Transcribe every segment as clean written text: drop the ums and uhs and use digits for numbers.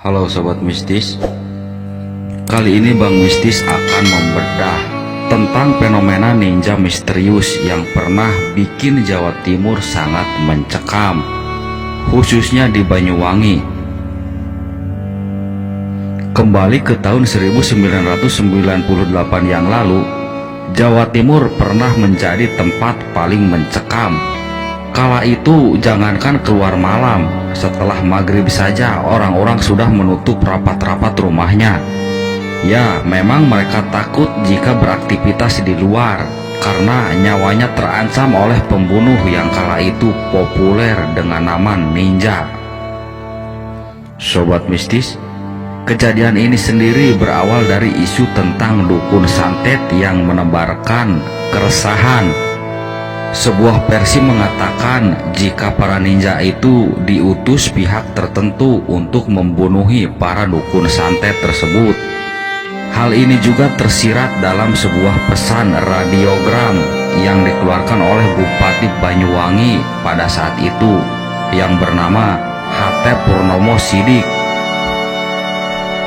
Halo Sobat Mistis, kali ini Bang Mistis akan membedah tentang fenomena ninja misterius yang pernah bikin Jawa Timur sangat mencekam, khususnya di Banyuwangi. Kembali ke tahun 1998 yang lalu, Jawa Timur pernah menjadi tempat paling mencekam. Kala itu jangankan keluar malam, setelah maghrib saja orang-orang sudah menutup rapat-rapat rumahnya. Ya, memang mereka takut jika beraktivitas di luar karena nyawanya terancam oleh pembunuh yang kala itu populer dengan nama ninja. Sobat Mistis, kejadian ini sendiri berawal dari isu tentang dukun santet yang menebarkan keresahan. Sebuah versi mengatakan jika para ninja itu diutus pihak tertentu untuk membunuhi para dukun santet tersebut. Hal ini juga tersirat dalam sebuah pesan radiogram yang dikeluarkan oleh Bupati Banyuwangi pada saat itu yang bernama H.T. Purnomo Sidik.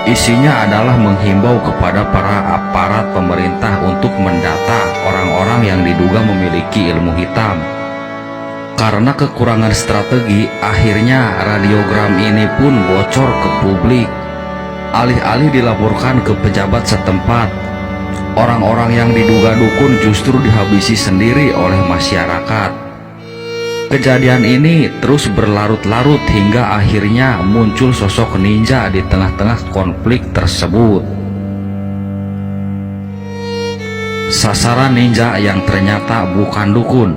Isinya adalah menghimbau kepada para aparat pemerintah untuk mendata orang-orang yang diduga memiliki ilmu hitam. Karena kekurangan strategi, akhirnya radiogram ini pun bocor ke publik. Alih-alih dilaporkan ke pejabat setempat, orang-orang yang diduga dukun justru dihabisi sendiri oleh masyarakat. Kejadian ini terus berlarut-larut hingga akhirnya muncul sosok ninja di tengah-tengah konflik tersebut. Sasaran ninja yang ternyata bukan dukun.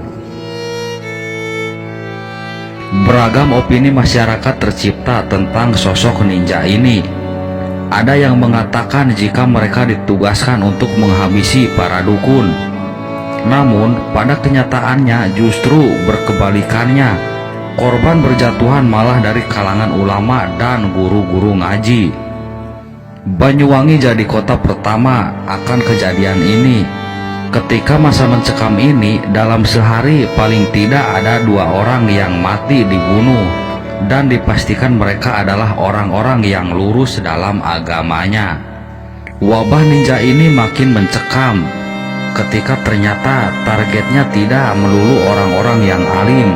Beragam opini masyarakat tercipta tentang sosok ninja ini. Ada yang mengatakan jika mereka ditugaskan untuk menghabisi para dukun. Namun pada kenyataannya justru berkebalikannya. Korban berjatuhan malah dari kalangan ulama dan guru-guru ngaji. Banyuwangi jadi kota pertama akan kejadian ini. Ketika masa mencekam ini, dalam sehari paling tidak ada 2 orang yang mati dibunuh, dan dipastikan mereka adalah orang-orang yang lurus dalam agamanya. Wabah ninja ini makin mencekam ketika ternyata targetnya tidak melulu orang-orang yang alim.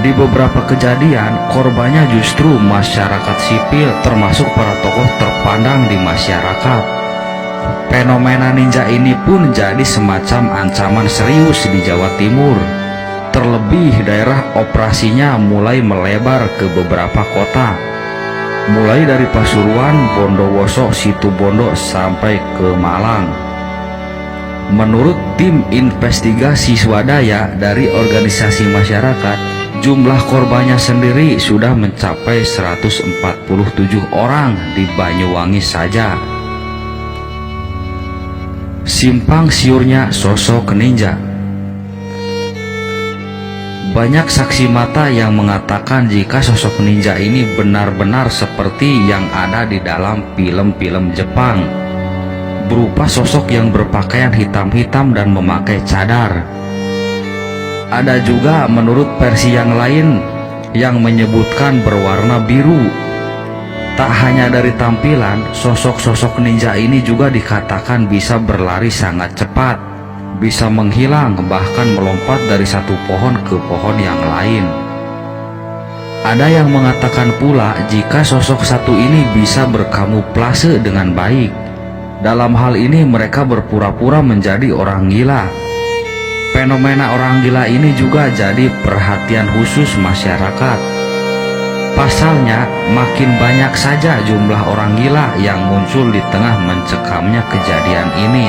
Di beberapa kejadian, korbannya justru masyarakat sipil termasuk para tokoh terpandang di masyarakat. Fenomena ninja ini pun jadi semacam ancaman serius di Jawa Timur. Terlebih daerah operasinya mulai melebar ke beberapa kota, mulai dari Pasuruan, Bondowoso, Situbondo sampai ke Malang. Menurut tim investigasi swadaya dari organisasi masyarakat, jumlah korbannya sendiri sudah mencapai 147 orang di Banyuwangi saja. Simpang siurnya sosok ninja. Banyak saksi mata yang mengatakan jika sosok ninja ini benar-benar seperti yang ada di dalam film-film Jepang, berupa sosok yang berpakaian hitam-hitam dan memakai cadar. Ada juga menurut versi yang lain yang menyebutkan berwarna biru. Tak hanya dari tampilan, sosok-sosok ninja ini juga dikatakan bisa berlari sangat cepat, bisa menghilang bahkan melompat dari satu pohon ke pohon yang lain. Ada yang mengatakan pula jika sosok satu ini bisa berkamuflase dengan baik. Dalam hal ini mereka berpura-pura menjadi orang gila. Fenomena orang gila ini juga jadi perhatian khusus masyarakat. Pasalnya, makin banyak saja jumlah orang gila yang muncul di tengah mencekamnya kejadian ini.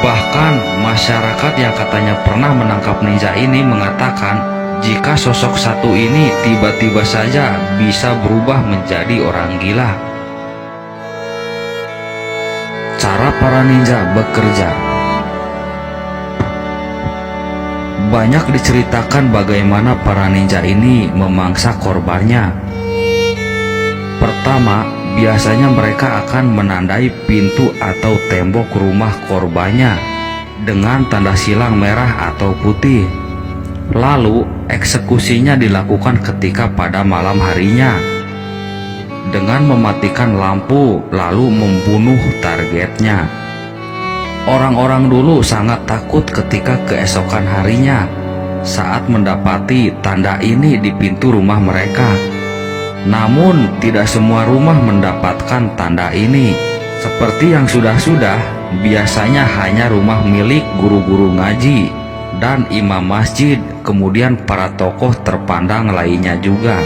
Bahkan masyarakat yang katanya pernah menangkap ninja ini mengatakan jika sosok satu ini tiba-tiba saja bisa berubah menjadi orang gila. Cara para ninja bekerja. Banyak diceritakan bagaimana para ninja ini memangsa korbannya. Pertama, biasanya mereka akan menandai pintu atau tembok rumah korbannya dengan tanda silang merah atau putih. Lalu eksekusinya dilakukan ketika pada malam harinya. dengan mematikan lampu lalu membunuh targetnya. Orang-orang dulu sangat takut ketika keesokan harinya saat mendapati tanda ini di pintu rumah mereka. Namun tidak semua rumah mendapatkan tanda ini. Seperti yang sudah-sudah, biasanya hanya rumah milik guru-guru ngaji dan imam masjid, kemudian para tokoh terpandang lainnya juga.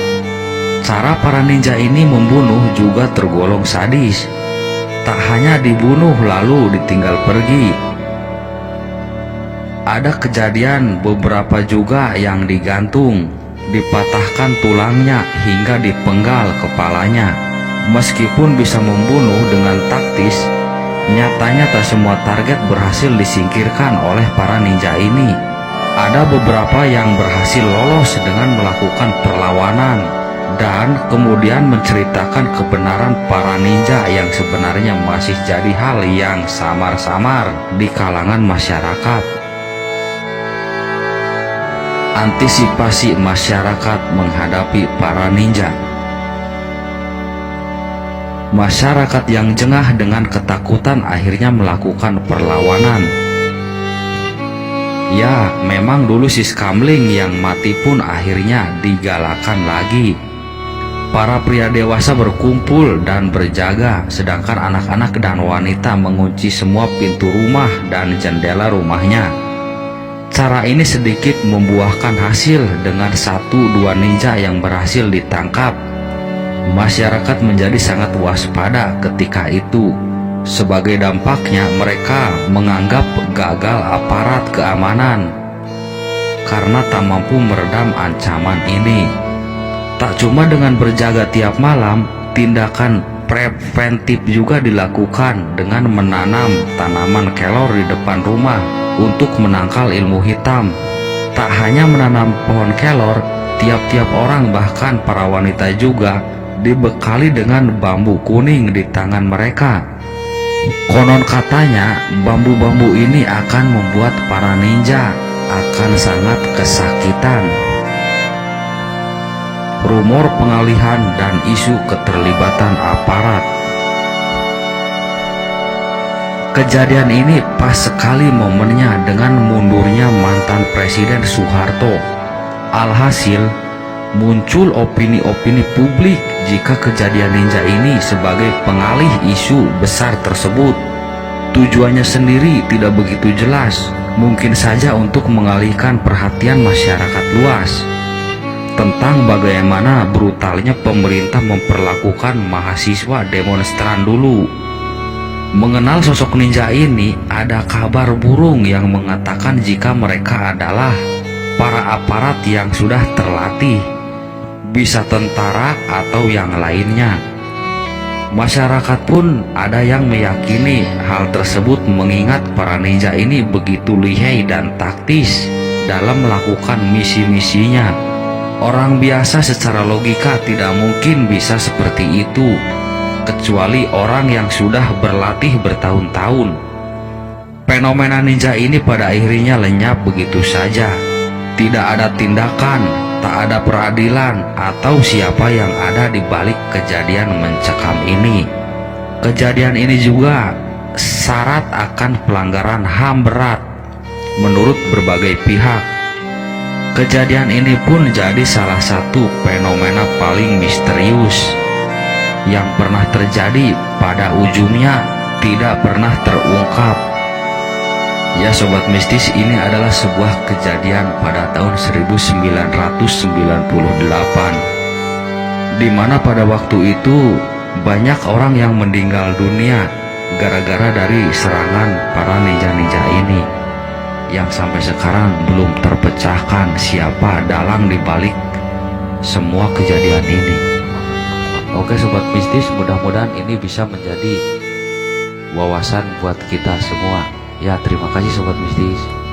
Cara para ninja ini membunuh juga tergolong sadis. Tak hanya dibunuh lalu ditinggal pergi. Ada kejadian beberapa juga yang digantung, dipatahkan tulangnya hingga dipenggal kepalanya. Meskipun bisa membunuh dengan taktis, nyatanya tak semua target berhasil disingkirkan oleh para ninja ini. Ada beberapa yang berhasil lolos dengan melakukan perlawanan dan kemudian menceritakan kebenaran para ninja yang sebenarnya masih jadi hal yang samar-samar di kalangan masyarakat. Antisipasi masyarakat menghadapi para ninja. Masyarakat yang jengah dengan ketakutan akhirnya melakukan perlawanan. Ya, memang dulu si Skamling yang mati pun akhirnya digalakan lagi. Para pria dewasa berkumpul dan berjaga, sedangkan anak-anak dan wanita mengunci semua pintu rumah dan jendela rumahnya. Cara ini sedikit membuahkan hasil dengan 1-2 ninja yang berhasil ditangkap. Masyarakat menjadi sangat waspada ketika itu. Sebagai dampaknya, mereka menganggap gagal aparat keamanan karena tak mampu meredam ancaman ini. Tak cuma dengan berjaga tiap malam, tindakan preventif juga dilakukan dengan menanam tanaman kelor di depan rumah untuk menangkal ilmu hitam. Tak hanya menanam pohon kelor, tiap-tiap orang bahkan para wanita juga dibekali dengan bambu kuning di tangan mereka. Konon katanya bambu-bambu ini akan membuat para ninja akan sangat kesakitan. Rumor pengalihan dan isu keterlibatan aparat. Kejadian ini pas sekali momennya dengan mundurnya mantan Presiden Soeharto. Alhasil, muncul opini-opini publik jika kejadian ninja ini sebagai pengalih isu besar tersebut. Tujuannya sendiri tidak begitu jelas, mungkin saja untuk mengalihkan perhatian masyarakat luas tentang bagaimana brutalnya pemerintah memperlakukan mahasiswa demonstran dulu. Mengenal sosok ninja ini, ada kabar burung yang mengatakan jika mereka adalah para aparat yang sudah terlatih, bisa tentara atau yang lainnya. Masyarakat pun ada yang meyakini hal tersebut mengingat para ninja ini begitu lihai dan taktis dalam melakukan misi-misinya. Orang biasa secara logika tidak mungkin bisa seperti itu, kecuali orang yang sudah berlatih bertahun-tahun. Fenomena ninja ini pada akhirnya lenyap begitu saja. Tidak ada tindakan, tak ada peradilan atau siapa yang ada di balik kejadian mencekam ini. Kejadian ini juga syarat akan pelanggaran HAM berat menurut berbagai pihak. Kejadian ini pun jadi salah satu fenomena paling misterius yang pernah terjadi, pada ujungnya tidak pernah terungkap. Ya Sobat Mistis, ini adalah sebuah kejadian pada tahun 1998, di mana pada waktu itu banyak orang yang meninggal dunia gara-gara dari serangan para ninja-ninja ini, yang sampai sekarang belum terpecahkan siapa dalang dibalik semua kejadian ini. Oke Sobat Mistis, mudah-mudahan ini bisa menjadi wawasan buat kita semua. Ya, terima kasih Sobat Mistis.